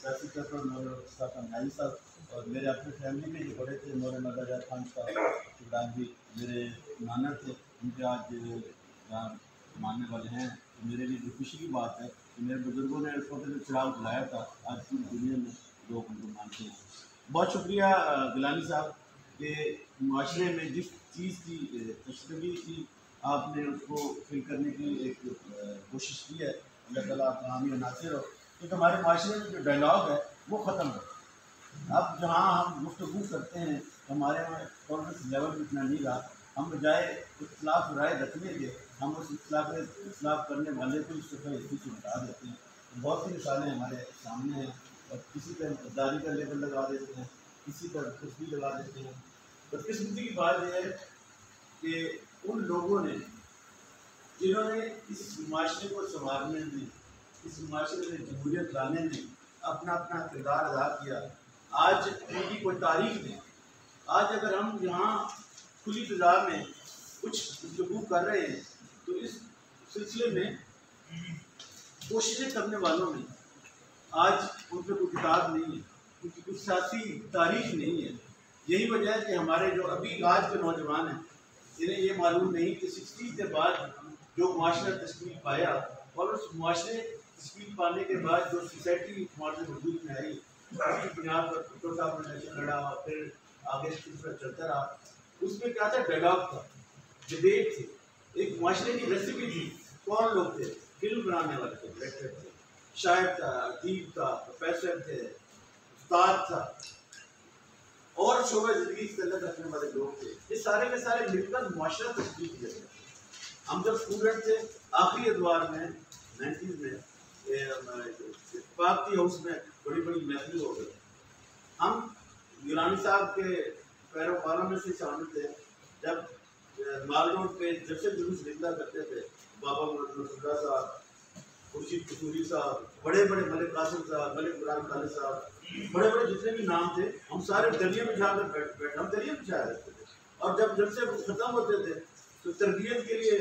सियासी तौर पर मौलाना साहब नाई साहब और मेरे अपने फैमिली में जो बड़े थे मौलाना नदाजात खान साहब इमरान जी मेरे नाना थे, उनके आज यहाँ मानने वाले हैं। तो मेरे लिए जो खुशी की बात है कि मेरे बुज़ुर्गों ने उस वक्त जो चिराग बुलाया था, आज पूरी दुनिया में लोग उनको मानते हैं। बहुत शुक्रिया गिलानी साहब कि माशरे में जिस चीज़ की तशरीफ़ी थी आपने उसको फिल करने की एक कोशिश की है। अल्लाह ताला आपका हामी और नासिर हो, क्योंकि हमारे माशरे में जो डायलॉग है वो ख़त्म है। अब जहाँ हम गुफ्तगू करते हैं हमारे यहाँ टॉलरेंस लेवल इतना नहीं रहा। हम बजाय इख्तिलाफ राय रखने के हम उस इख्तिलाफ करने वाले को इस दफ़ा हिस्से से हटा देते हैं। बहुत सी मिसालें हमारे सामने हैं और किसी पर गद्दारी का लेबल लगा देते हैं, किसी पर कुछ भी लगा देते हैं। बदकिस्मती की बात यह है कि उन लोगों ने जिन्होंने इस माशरे को संवारने में, इस माशरे में जमहूरियत लाने में अपना अपना किरदार अदा किया, आज उनकी कोई तारीख नहीं। आज अगर हम यहाँ खुली फिजा में कुछ गुफ्तगू कर रहे हैं तो इस सिलसिले में कोशिशें करने वालों में आज उन पर कोई किताब नहीं है, उनकी कुछ सियासी तारीख नहीं है। यही वजह है कि हमारे जो अभी आज के नौजवान हैं इन्हें ये मालूम नहीं कि 60 के बाद जो माशरा तश्कील पाया और उस माशरे तश्कील पाने के बाद जो सोसाइटी हमारे वजूद में आई, उसकी बुनियाद पर भुट्टो साहब ने इलेक्शन लड़ा और फिर आगे सिलसिला चलता रहा। उसमें क्या था, डायलॉग था, डिबेट थी, एक माशरे की रेसिपी थी। कौन लोग थे? फिल्म बनाने वाले थे, डायरेक्टर थे, शायर था, अदीब था, प्रोफेसर थे, उस्ताद था और शोबे ज़िंदगी से तल्लुक़ रखने वाले लोग थे। ये सारे के सारे मिलकर माशरा तश्कील किया गया। हम जब स्टूडेंट थे आखिरी अदवार में 90s में पार्टी हाउस में बड़ी बड़ी महफिल हो गई। हम गिलानी साहब के पैरोकारों में से शामिल थे। जब माल रोड पे जब से जुलूस निकला करते थे, बाबा मुर्तज़ा साहब, खुर्शीद कसूरी साहब, बड़े बड़े मलिक कासिम साहब, मलिक इमरान खालिद साहब, बड़े बड़े जितने भी नाम थे, हम सारे दरिया में जाकर बैठ हम दरिया में बिछाया रहते थे। और जब से ख़त्म होते थे तो तरबियत के लिए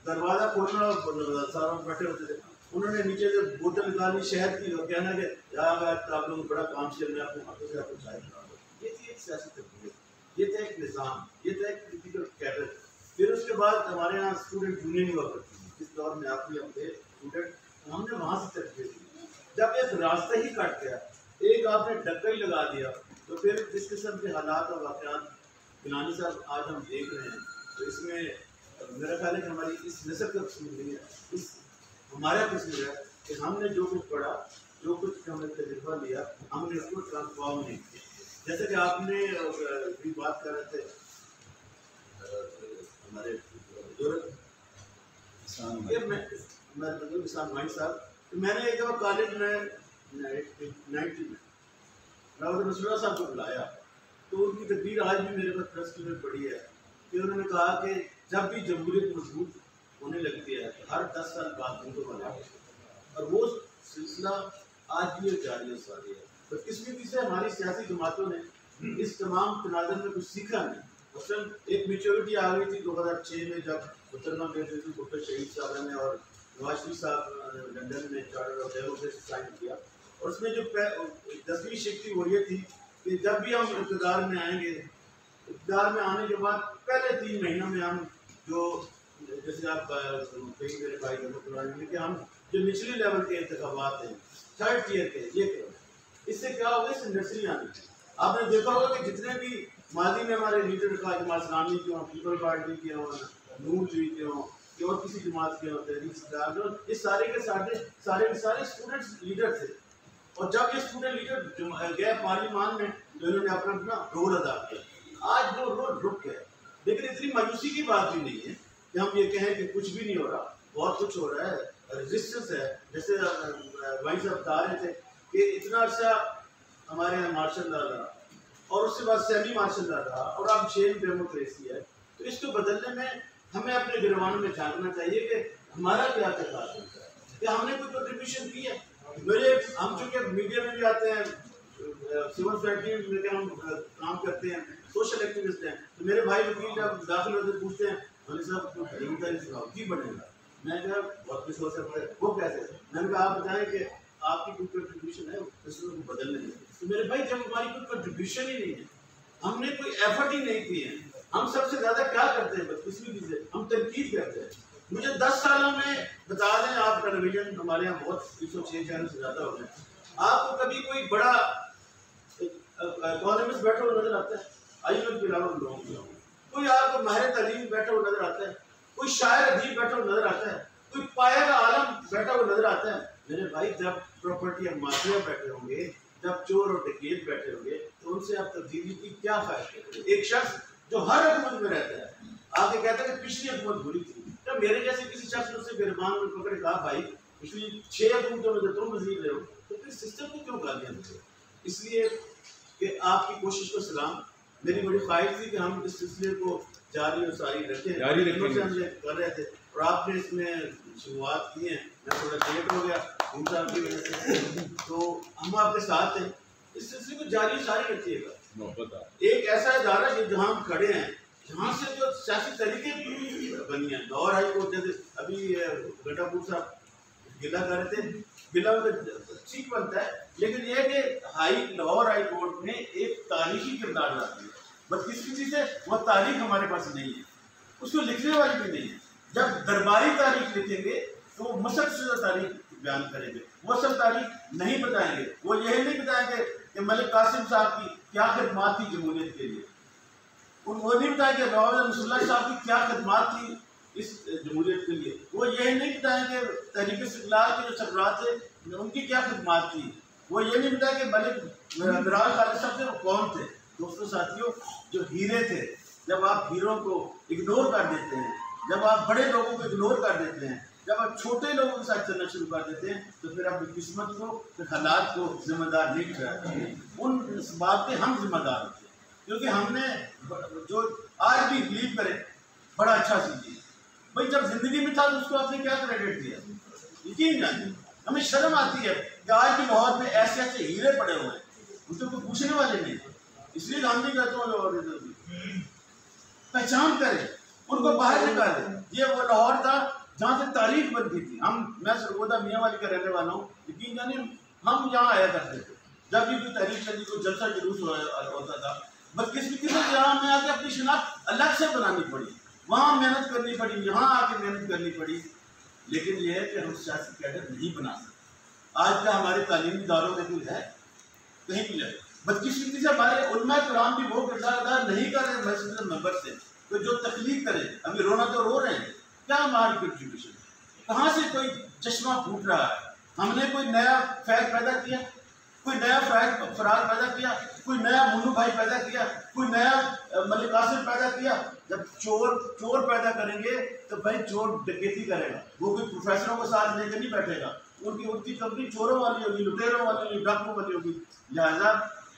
दरवाज़ा खोलना और सारा बैठे होते थे। उन्होंने नीचे से बोतल निकाली शहद की और कहना कि यार आप लोग बड़ा काम से मैं अपने हाथों से आपको चाय बना दो। ये थी एक सियासी तरबियत, ये था एक निज़ाम, ये था एक क्रिटिकल कैडर। फिर उसके बाद हमारे यहाँ स्टूडेंट यूनियन हुआ करती थी, जिस दौर में आप भी हम थे स्टूडेंट, हमने वहाँ से तरबियत ली। जब एक रास्ता ही कट गया, एक आपने डक्का ही लगा दिया, तो फिर जिस किस्म के हालात और वाक़यात गिलानी साहब आज हम देख रहे हैं, तो इसमें मेरा ख्याल है कि हमारी इस नस्ल का कसूर नहीं है, इस हमारा कसूर है कि हमने जो कुछ पढ़ा, जो कुछ हमने तजुर्बा लिया, हमने उसको ट्रांसफॉर्म नहीं किया। जैसे कि आपने भी बात कर रहे थे हमारे बुजुर्ग इस्लाम भाई साहब, मैंने एक दफ़ा कॉलेज में 90 में रसूलुल्लाह साहब को बुलाया, तो उनकी तकरीर आज भी मेरे पास प्रेस में पड़ी है कि उन्होंने कहा कि जब भी जमहूरियत मजबूत होने लगती है हर 10 साल बाद उनको बना, और वो सिलसिला आज भी जारी है। तो किस्मती से हमारी सियासी जमातों ने इस तमाम तनाज़ुर में कुछ सीखा नहीं। मसलन एक मेच्योरिटी आ गई थी 2006 में जब मुहतरमा बेनज़ीर भुट्टो शहीद साहब ने और नवाज शरीफ साहब लंदन में चार्टर ऑफ डेमोक्रेसी साइन किया, और उसमें जो 10वीं शिक थी वो ये थी कि जब भी हम इक़्तिदार में आएंगे, इक़्तिदार में आने के बाद पहले 3 महीनों में हम जो जैसे आप कई मेरे भाई कि हम जो निचले लेवल के इंतखाबात हैं, 3rd टियर के, ये करो। इससे क्या होगा, इससे नर्सरी आनी। आपने देखा होगा कि जितने भी माजी में हमारे लीडर का जमात इस्लामी के हों, पीपल पार्टी के हों, नून लीग के हों, कि और किसी जमात के होते हैं, ये सारे के सारे स्टूडेंट्स लीडर थे। और जब ये स्टूडेंट लीडर गए पार्लियामान में तो इन्होंने अपना अपना रोल अदा किया। आज वो रोल रुक गया, लेकिन इतनी मायूसी की बात भी नहीं है कि हम ये कहें कि कुछ भी नहीं हो रहा, बहुत कुछ हो रहा है, रेजिस्टेंस है। जैसे भाई साहब बता रहे थे कि इतना अर्सा हमारे यहाँ मार्शल लॉ रहा और उसके बाद सेमी मार्शल लॉ रहा और अब चेन डेमोक्रेसी है, तो इसको बदलने में हमें अपने गिरवानों में झांकना चाहिए कि हमारा क्या तकाज़ा है, कि हमने कोई कंट्रीब्यूशन की है। हम चूँकि मीडिया में भी आते हैं, सिविल सोसाइटी में हम काम करते हैं, सोशल एक्टिविस्ट हैं, तो मेरे भाई वकील जब दाखिल होते पूछते हैं मौलवी साहब तो की बनेगा, मैं क्या बहुत कुछ हो सकता है, वो कैसे? मैंने कहा आप बताएं कि आपकी कोई कंट्रीब्यूशन है सिस्टम को बदलने में। तो मेरे भाई जब हमारी कोई कंट्रीब्यूशन ही नहीं है, हमने कोई एफर्ट ही नहीं किए हैं, हम सबसे ज्यादा क्या करते हैं बदकिस्मती से हम तनकीद करते हैं। मुझे 10 सालों में बता दें, आप टेलीविजन हमारे यहाँ बहुत 106 चैनल से ज्यादा हो गए, आपको कभी कोई बड़ा इकोनॉमिस्ट बैठा हुआ नजर आता है? IMF के अलावा लोगों कोई आपको माहिर तालीम बैठा हुआ नजर आता है? कोई शायर अदीब बैठा हुआ नजर आता है? कोई पाया का आलम बैठा हुआ नजर आता है? मेरे भाई जब प्रॉपर्टी माफिया बैठे होंगे, जब चोर और डकैत बैठे होंगे, तो उनसे आप तब्दीली की क्या ख्वाहिश करेंगे? एक शख्स जो हर हुकूमत में रहता है आगे कहता है कि पिछली हुकूमत बुरी थी, तो मेरे जैसे किसी शख्स ने उससे गिरबान में पकड़े कहा भाई पिछली 6 हुकूमतों में तो तुम वजीर रहे हो, तो फिर सिस्टम को क्यों गालियां देते? इसलिए कि आपकी कोशिश को सलाम, मेरी बड़ी ख्वाहिश थी कि हम इस सिलसिले को जारी और सारी रखें, हमसे कर रहे थे और आपने इसमें शुरुआत की है। मैं थोड़ा लेट हो गया उनका की वजह से, तो हम आपके साथ हैं, इस सिलसिले को जारी सारी रखिएगा। एक ऐसा इदारा है जहाँ हम खड़े हैं, यहाँ से जो सियासी तरीके बनी है, लाहौर हाई कोर्ट जैसे अभी गटापुर साहब गिला कर रहे थे, गिला ठीक बनता है, लेकिन यह कि लाहौर हाई कोर्ट ने एक तारीखी किरदार डाल दिया, बस किसी चीज़ से वो तारीख हमारे पास नहीं है, उसको लिखने वाली भी नहीं है। जब दरबारी तारीख लिखेंगे तो वो मसलशुदा तारीख बयान करेंगे, वो सब तारीख नहीं बताएंगे। वो यही नहीं बताएंगे कि मलिक कासिम साहब की क्या खिदमात थी जमहूरियत के लिए, वो नहीं बताएंगे नवाब मुसल्लह साहब की क्या खिदमात थी इस जमहूरियत के लिए, वो यही नहीं बताएंगे तहरीक इस्तिक़लाल के जो सरबराह थे उनकी क्या खिदमात थी, वो ये नहीं बताया कि मलिक मिराज खालिद साहब थे वो कौन थे। दोस्तों साथियों, जो हीरे थे, जब आप हीरों को इग्नोर कर देते हैं, जब आप बड़े लोगों को इग्नोर कर देते हैं, जब आप छोटे लोगों के साथ चलना शुरू कर देते हैं, तो फिर अपनी किस्मत को, फिर हालात को जिम्मेदार नहीं ठहराते। उन बात के हम जिम्मेदार होते हैं, क्योंकि हमने जो आज भी बिलीव करें बड़ा अच्छा सीखिए भाई, जब जिंदगी में था तो उसको आपने क्या क्रेडिट दिया, यकीन जानिए। हमें शर्म आती है कि आज भी लाहौर में ऐसे ऐसे हीरे पड़े हुए हैं, उनसे कोई पूछने वाले नहीं, इसलिए हम नहीं कहते हैं पहचान करें, उनको बाहर निकालें। ये वो लाहौर था जहाँ से तारीख बनती थी। मैं सरगोदा मियाँ वाली का रहने वाला हूँ, यकीन जानिए हम यहाँ आया करते थे, जब भी कोई तारीख चली, कोई जलसा जुलूस होता था, बदकिस्मती से यहाँ में आके अपनी शिनाख्त अलग से बनानी पड़ी, वहाँ मेहनत करनी पड़ी, यहाँ आके मेहनत करनी पड़ी। लेकिन यह है कि हम सियासी कैडर नहीं बना सकते। आज का हमारे तालीमी इदारों में कोई है कहीं भी जाए, बदकिस्मती से हमारे उलमा कराम भी वो किरदार अदा नहीं कर रहे मस्जिद मेंबर से, तो जो तकलीफ करें, अभी रोना तो रो रहे हैं, क्या हमारी कंट्रीब्यूशन, कहाँ से कोई चश्मा फूट रहा है? हमने कोई नया फैज पैदा किया, कोई नया फरार पैदा किया, कोई नया मुन्नू भाई पैदा किया, कोई नया मलिक कासिम पैदा किया? जब चोर पैदा करेंगे तो भाई चोर डकैती करेगा, वो कोई प्रोफेसरों को साथ लेकर नहीं बैठेगा, उनकी कंपनी चोरों वाली होगी, लुटेरों वाली होगी, डाकुओं वाली होगी। लिहाजा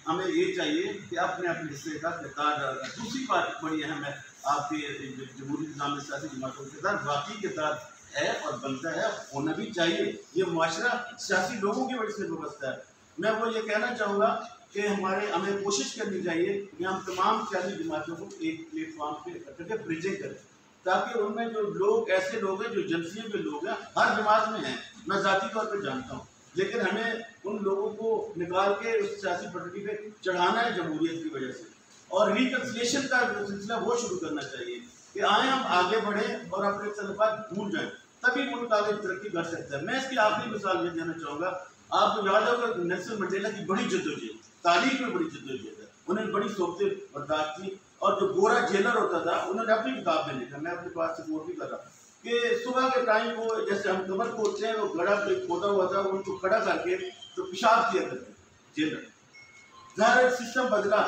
हमें ये चाहिए कि अपने अपने हिस्से का किरदार डालना। दूसरी बात बड़ी अहम है, आपके जमहूरी निज़ाम में सियासी जमातों का किरदार वाकई किरदार है और बनता है, होना भी चाहिए। ये मुआशरा सियासी लोगों की वजह से व्यवस्था है। मैं वो ये कहना चाहूँगा कि हमें कोशिश करनी चाहिए कि हम तमाम सियासी जमातों को एक प्लेटफॉर्म पे करके ब्रिजिंग करें, ताकि उनमें जो लोग ऐसे लोग हैं जो एजेंसियों के लोग हैं, हर जमात में हैं, मैं ज़ाती तौर पर जानता हूँ, लेकिन हमें उन लोगों को निकाल के उस सियासी पटरी पे चढ़ाना है जमहूरियत की वजह से, और रिकन्सिलिएशन का सिलसिला वो शुरू करना चाहिए कि आए हम आगे बढ़ें और अपने तलफात भूल जाएँ, तभी मुल्क आगे तरक्की कर सकता है। मैं इसकी आखिरी मिसाल ये देना चाहूँगा, आपको याद होगा नेल्सन मंडेला की बड़ी जद्दोजहद, तारीख में बड़ी जद्दोजहद है, उन्होंने बड़ी सोचते बर्दाश्त की, और जो गोरा जेलर होता था उन्होंने अपनी किताब में लिखा, मैं अपने पास सपोर्ट भी कर रहा कि सुबह के टाइम वो जैसे हम कमर खोलते हैं, वो गड़ा खोदा हुआ था, उनको खड़ा करके तो पेशाब किया करते जेलर। ज़ाहिर सिस्टम बदला,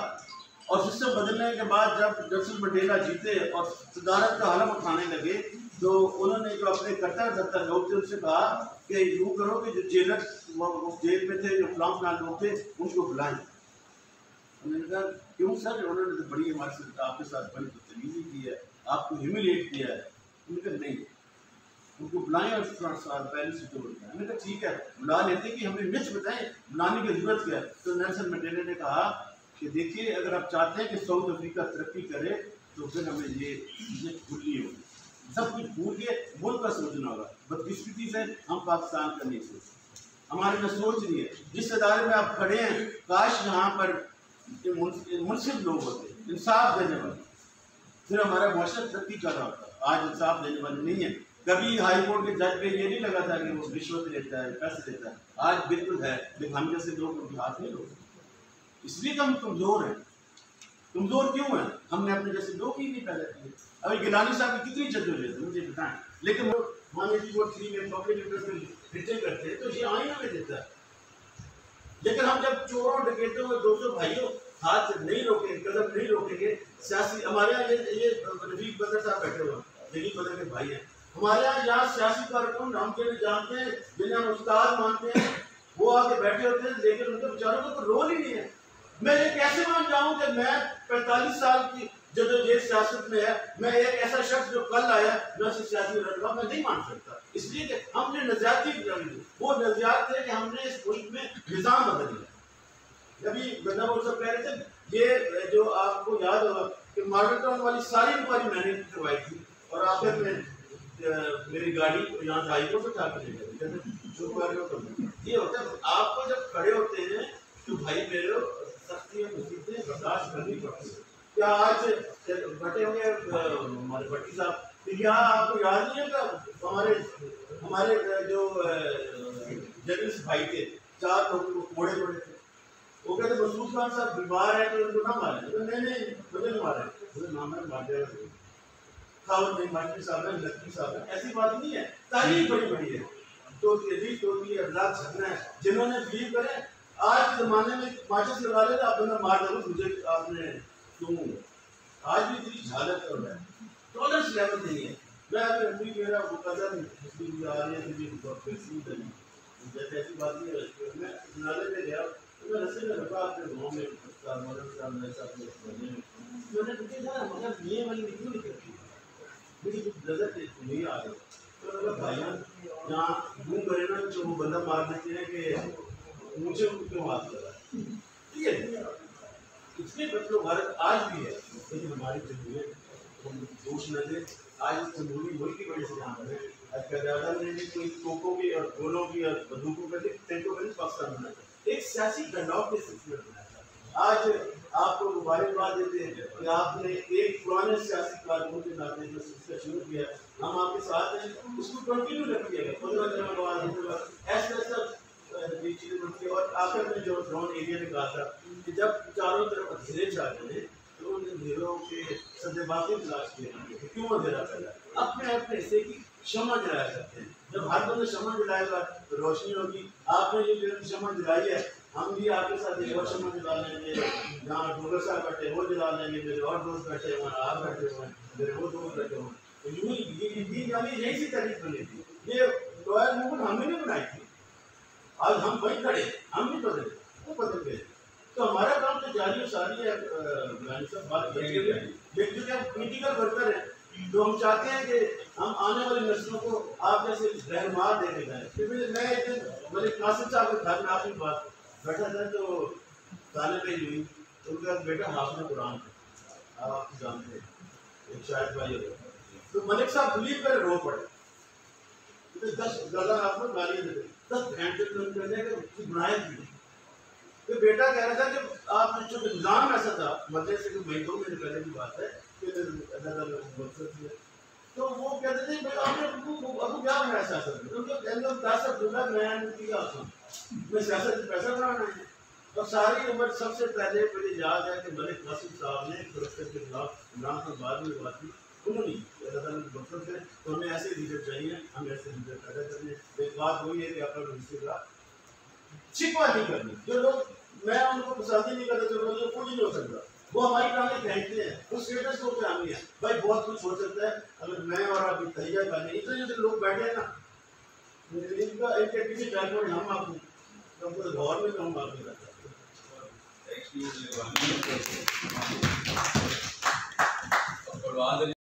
और सिस्टम बदलने के बाद जब नेल्सन मंडेला जीते और सदारत का हलफ उठाने लगे, तो उन्होंने जो अपने कट्टर दत्तर लोग थे उनसे कहा कि यूँ करो कि जो जेलर जेल में थे, जो फलां लोग थे, उनको बुलाएं। उन्होंने कहा क्यों सर? उन्होंने तो बड़ी हमारे साथ आपके साथ बड़ी बदतमीजी की है, आपको ह्यूमिलेट किया है। उन्होंने कहा नहीं, उनको बुलाएं और पहले से तो बताएं। मैंने कहा ठीक है, बुला लेते कि हमें मिच बताएं, बुलाने की जरूरत क्या है? तो नेल्सन मंडेला ने कहा कि देखिए, अगर आप चाहते हैं कि साउथ अफ्रीका तरक्की करे तो फिर हमें ये चीज़ें भूलनी होगी, सब कुछ भूल के मुल्क का सोचना होगा। बदकिस्मती से हम पाकिस्तान का नहीं सोचते। हमारे में सोच नहीं है। जिस इदारे में आप खड़े हैं, काश यहाँ पर मुनसिफ लोग होते, इंसाफ देने वाले, फिर हमारा मुआशरा तरक्की कर रहा होता। आज इंसाफ देने वाले नहीं है। कभी हाई कोर्ट के जज पे ये नहीं लगा था कि वो रिश्वत लेता है, पैसे देता है, आज बिल्कुल है, लेकिन हम जैसे लोग उनके हाथ नहीं लोग, इसलिए तो हम कमज़ोर हैं। कमज़ोर क्यों हैं? हमने अपने जैसे लोग ही नहीं पैदा किए। अभी गिलानी साहब की कितनी जद्दोजहद मुझे बताएं, लेकिन वो मान लीजिए वो 3 में पब्लिक इंटरेस्ट में रिटे करते हैं तो ये आईना में देता है। लेकिन हम जब चोरों डकैतों और 200 भाइयों हाथ नहीं रोकेंगे, कदम नहीं रोकेंगे, सियासी हमारे यहाँ ये रफीक बदर साहब बैठे हुए, रफीक बदर के भाई हैं हमारे यहाँ सियासी कारकुन हम जिन्हें जानते हैं, जिन्हें हम उस्ताद मानते हैं, वो आके बैठे होते हैं, लेकिन उनके बेचारों को तो रोल ही नहीं है। मैं ये कैसे मान जाऊं कि मैं 45 साल की जदोजहद सियासत में है, मैं एक ऐसा शख्स जो कल आया मैं उसे सियासी लड़का मैं नहीं मान सकता, इसलिए कि हमने नज़रियाती वो नज़रियात थे कि हमने इस मुल्क में निज़ाम बदल दिया। अभी गन्नापुर साहब कह रहे थे ये जो आपको याद होगा कि मॉडल टाउन वाली सारी इंक्वायरी मैंने करवाई थी और आखिर में मेरी गाड़ी यहाँ से हाईकोर्ट से उठा कर ले गई। ये होता है आपको जब खड़े होते हैं तो भाई मेरे सख्ती और मुसीबतें बर्दाश्त करनी पड़ती है। क्या आज बटे हुए हमारे भट्टी साहब, यहाँ आपको याद नहीं है कि हमारे जो जर्नलिस्ट भाई थे, 4 लोग कोड़े पड़े थे, वो कहते मसूद खान साहब बीमार है तो उनको ना मारे, तो नहीं मुझे नहीं मारे, मुझे नाम है मार दिया खावत नहीं मास्टर साहब है, लक्की साहब है, ऐसी बात नहीं है। तारीफ बड़ी बड़ी है तो अफराद छकना है जिन्होंने बिलीव करे। आज के ज़माने में माचिस लगा ले आप बंदा मार दो, मुझे आपने क्यों, आज भी इतनी झालत कर रहा है, टॉलरेंस लेवल नहीं है। मैं अभी मेरा वो कदम जैसे ऐसी बात नहीं है, मैं नाले में गया तो मैं रस्ते में रखा अपने गाँव में मैंने पूछा था मगर ये वाली क्यों नहीं करती, मुझे कुछ नजर नहीं आ रही, तो अगर भाइयाँ यहाँ घूम करे ना तो वो बंदा मार देते हैं कि मुझे क्यों हाथ लगा, ठीक है। इसलिए बच्चों भारत आज भी है, लेकिन हमारी जमहूरियत दोष न दे। आज इस जमहूरी मुल्क की वजह से यहाँ पर आज क़यादा ने कोई तोपों की और गोलों की और बंदूकों का टैंकों का पाकिस्तान बनाया था, एक सियासी गंडाव के सिलसिले बनाया था। आज आपको मुबारकबाद देते हैं कि आपने एक पुराने सियासी कारकुन के नाते जो सिलसिला शुरू किया, हम आपके साथ हैं, उसको कंटिन्यू रखिएगा। 15 दिन बाद ऐसा चीज़ें बनती है। और आखिर में जो ड्रोन एरिया ने कहा था कि जब चारों तरफ अंधेरे छा गए तो उन अंधेरों के सद्देबाकी तलाश किए, क्यों अंधेरा फैला, अपने अपने हिस्से की क्षमा जलाया करते हैं। जब हर बंदा क्षमा जलाएगा तो रोशनी होगी। आपने जो क्षमा जलाई है, हम भी आपके साथ एक और क्षमा जला लेंगे। जहाँ डोगर साहब बैठे वो जला लेंगे, मेरे और दोस्त बैठे हुए हैं, आप बैठे हुए हैं, मेरे वो दोस्त बैठे हुए हैं, तो यूँ यही सी तारीफ बनी थी। ये रॉयल मूवमेंट हमने नहीं बनाई थी, आज हम वही खड़े, हम नहीं बदले, वो बदल गए। तो हमारा काम तो जारी और सारी है। बात लेकिन जो पॉलिटिकल वर्कर है, तो हम चाहते हैं कि हम आने वाली नस्लों को आप जैसे रहनुमा देने जाए। मैं एक दिन मेरे कासिम साहब के घर में आपकी बात बैठा था तो ताने पे हुई, तो उनका बेटा हाफिज़ कुरान था, आप जानते हैं, एक शायद भाई होगा, तो मलिक साहब बिलीव कर रो पड़े, तो 10 गला आपको गालियाँ दे, 10 घंटे बनाए थी। तो बेटा कह रहा था कि आप चूँकि निज़ाम ऐसा था मदरसे से 2 महीने पहले की बात है कि तो वो कहते थे भाई आपने आपको क्या बनाया सियासत में, उनको कहते 10 अब्दुल्ला मैं सियासत में पैसा बनाना है। और सारी उम्र सबसे पहले मुझे याद है कि मलिक कासिम साहब ने करप्शन के खिलाफ इमरान खान बाद में बात की, उन्होंने मकसद है तो हमें ऐसे लीडर चाहिए, हम ऐसे लीडर पैदा करने। एक बात वही है कि अपना हिस्से का शिकवा नहीं करनी, जो लोग मैं उनको पसंद ही नहीं करता, जो लोग कुछ नहीं हो सकता, वो हमारी टांगें फेंकते हैं, उस स्टेटस को क्या है भाई बहुत कुछ हो सकता है। अगर मैं और अभी तैयार करने इतने जो लोग बैठे हैं ना, इनके किसी टाइप में हम आपको दौर में हम आपको रहता है।